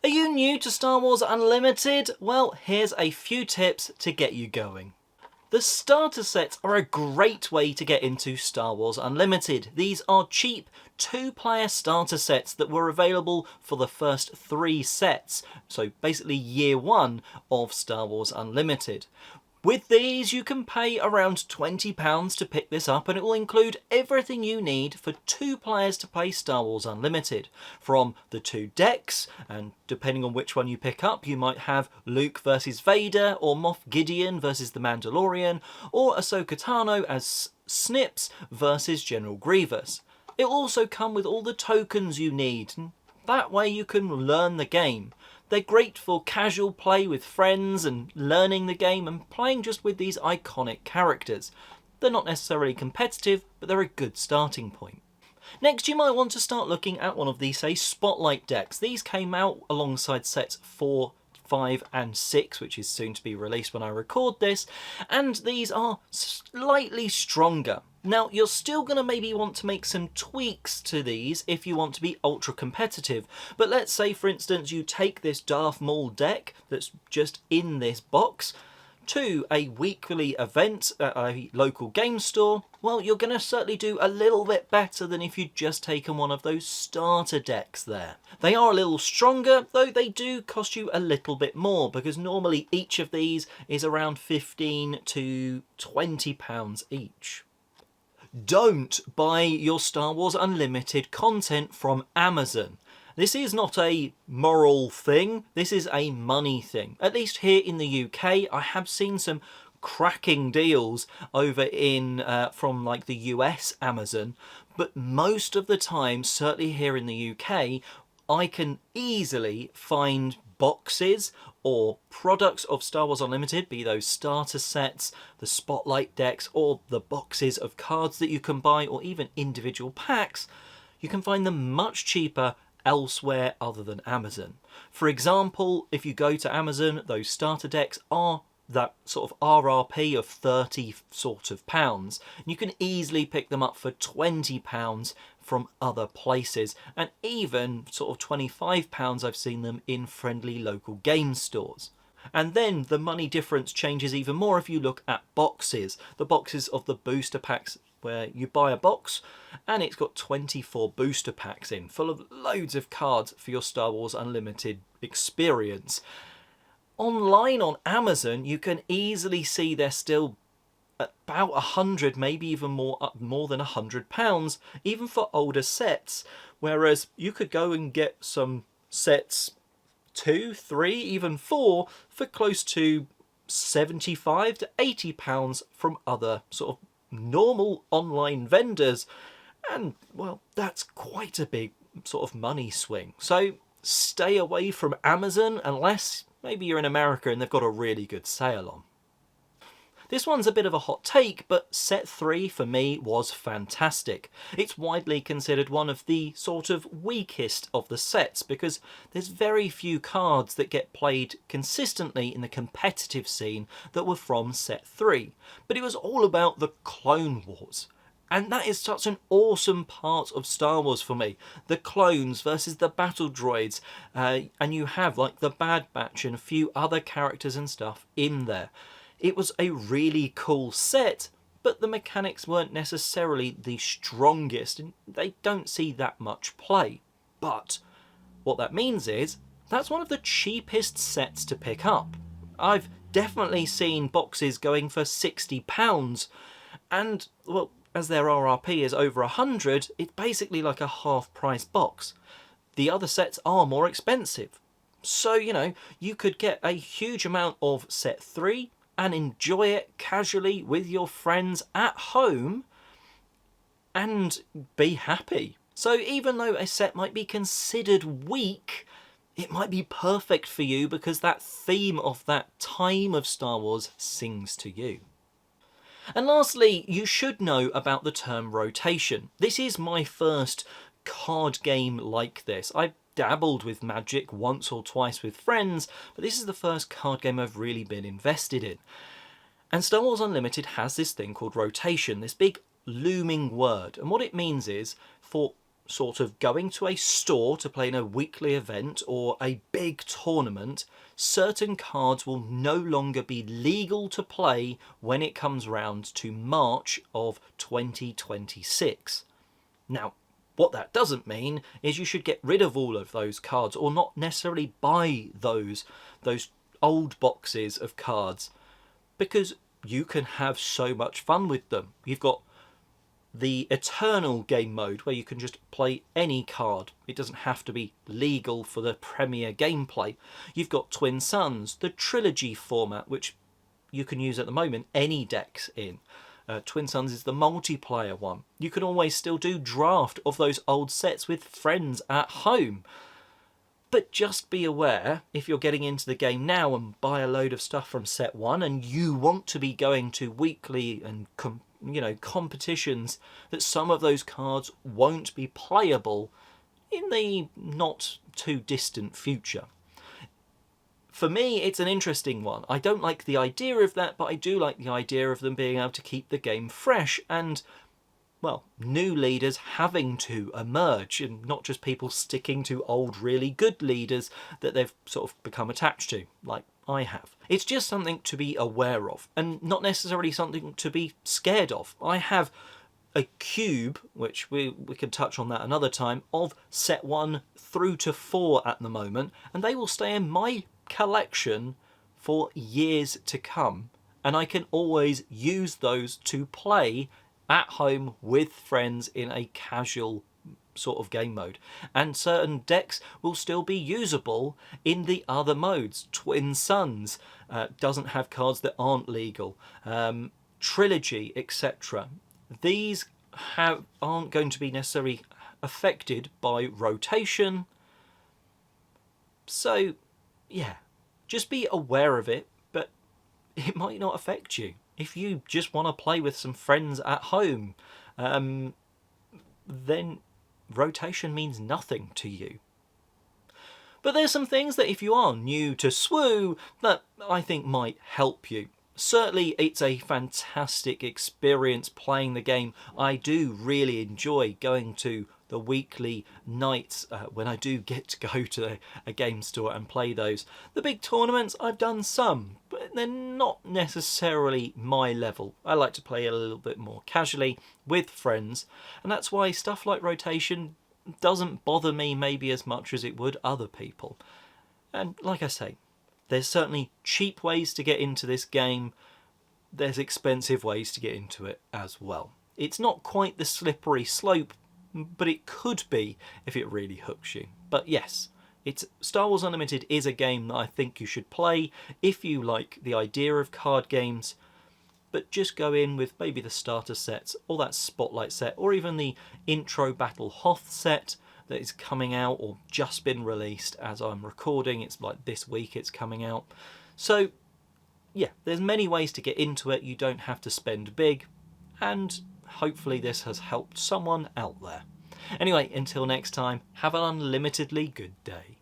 Are you new to Star Wars Unlimited? Well, here's a few tips to get you going. The starter sets are a great way to get into Star Wars Unlimited. These are cheap 2-player starter sets that were available for the first 3 sets, so basically year 1 of Star Wars Unlimited. With these, you can pay around £20 to pick this up, and it will include everything you need for 2 players to play Star Wars Unlimited. From the 2 decks, and depending on which one you pick up, you might have Luke versus Vader, or Moff Gideon versus the Mandalorian, or Ahsoka Tano as Snips versus General Grievous. It will also come with all the tokens you need, and that way you can learn the game. They're great for casual play with friends and learning the game and playing just with these iconic characters. They're not necessarily competitive, but they're a good starting point. Next, you might want to start looking at one of these, say, Spotlight decks. These came out alongside sets 4, 5 and 6, which is soon to be released when I record this, and these are slightly stronger. Now, you're still going to maybe want to make some tweaks to these if you want to be ultra competitive, but let's say, for instance, you take this Darth Maul deck that's just in this box to a weekly event at a local game store. Well, you're going to certainly do a little bit better than if you'd just taken one of those starter decks there. They are a little stronger, though they do cost you a little bit more, because normally each of these is around £15 to £20 each. Don't buy your Star Wars Unlimited content from Amazon. This is not a moral thing, this is a money thing. At least here in the UK, I have seen some cracking deals over in from like the US Amazon, but most of the time, certainly here in the UK, I can easily find boxes or products of Star Wars Unlimited, be those starter sets, the Spotlight decks, or the boxes of cards that you can buy, or even individual packs. You can find them much cheaper elsewhere other than Amazon. For example, if you go to Amazon, those starter decks are that sort of RRP of 30 sort of pounds. You can easily pick them up for £20 from other places, and even sort of £25 I've seen them in friendly local game stores. And then the money difference changes even more if you look at boxes. The boxes of the booster packs, where you buy a box and it's got 24 booster packs in, full of loads of cards for your Star Wars Unlimited experience. Online on Amazon, you can easily see they're still about 100, maybe even more than £100, even for older sets. Whereas you could go and get some sets 2, 3, even 4 for close to £75 to £80 from other sort of normal online vendors. And, well, that's quite a big sort of money swing. So stay away from Amazon unless maybe you're in America and they've got a really good sale on. This one's a bit of a hot take, but set 3 for me was fantastic. It's widely considered one of the sort of weakest of the sets because there's very few cards that get played consistently in the competitive scene that were from set 3. But it was all about the Clone Wars. And that is such an awesome part of Star Wars for me. The clones versus the battle droids. And you have like the Bad Batch and a few other characters and stuff in there. It was a really cool set, but the mechanics weren't necessarily the strongest, and they don't see that much play. But what that means is, that's one of the cheapest sets to pick up. I've definitely seen boxes going for £60, and, well, as their RRP is over 100, it's basically like a half-price box. The other sets are more expensive. So, you know, you could get a huge amount of set 3, and enjoy it casually with your friends at home and be happy. So even though a set might be considered weak, it might be perfect for you because that theme of that time of Star Wars sings to you. And lastly, you should know about the term rotation. This is my first card game like this. I've dabbled with Magic once or twice with friends, but this is the first card game I've really been invested in. And Star Wars Unlimited has this thing called rotation, this big looming word. And what it means is, for sort of going to a store to play in a weekly event or a big tournament, certain cards will no longer be legal to play when it comes round to March of 2026. Now, what that doesn't mean is you should get rid of all of those cards, or not necessarily buy those old boxes of cards, because you can have so much fun with them. You've got the Eternal game mode where you can just play any card. It doesn't have to be legal for the premier gameplay. You've got Twin Suns, the Trilogy format, which you can use at the moment any decks in. Twin Suns is the multiplayer one. You can always still do draft of those old sets with friends at home. But just be aware, if you're getting into the game now and buy a load of stuff from set 1 and you want to be going to weekly and competitions, that some of those cards won't be playable in the not too distant future. For me, it's an interesting one. I don't like the idea of that, but I do like the idea of them being able to keep the game fresh and, well, new leaders having to emerge and not just people sticking to old, really good leaders that they've sort of become attached to, like I have. It's just something to be aware of and not necessarily something to be scared of. I have a cube, which we can touch on that another time, of set 1 through to 4 at the moment, and they will stay in my collection for years to come, and I can always use those to play at home with friends in a casual sort of game mode. And certain decks will still be usable in the other modes. Twin Suns doesn't have cards that aren't legal. Trilogy, etc. These aren't going to be necessarily affected by rotation. So yeah, just be aware of it, but it might not affect you. If you just want to play with some friends at home, then rotation means nothing to you. But there's some things that if you are new to SWU that I think might help you. Certainly it's a fantastic experience playing the game. I do really enjoy going to the weekly nights when I do get to go to a game store and play those. The big tournaments, I've done some, but they're not necessarily my level. I like to play a little bit more casually with friends, and that's why stuff like rotation doesn't bother me maybe as much as it would other people. And like I say, there's certainly cheap ways to get into this game. There's expensive ways to get into it as well. It's not quite the slippery slope, but it could be if it really hooks you. But yes, Star Wars Unlimited is a game that I think you should play if you like the idea of card games, but just go in with maybe the starter sets or that Spotlight set or even the Intro Battle Hoth set that is coming out or just been released as I'm recording. It's like this week it's coming out. So yeah, there's many ways to get into it. You don't have to spend big, and hopefully this has helped someone out there. Anyway, until next time, have an unlimitedly good day.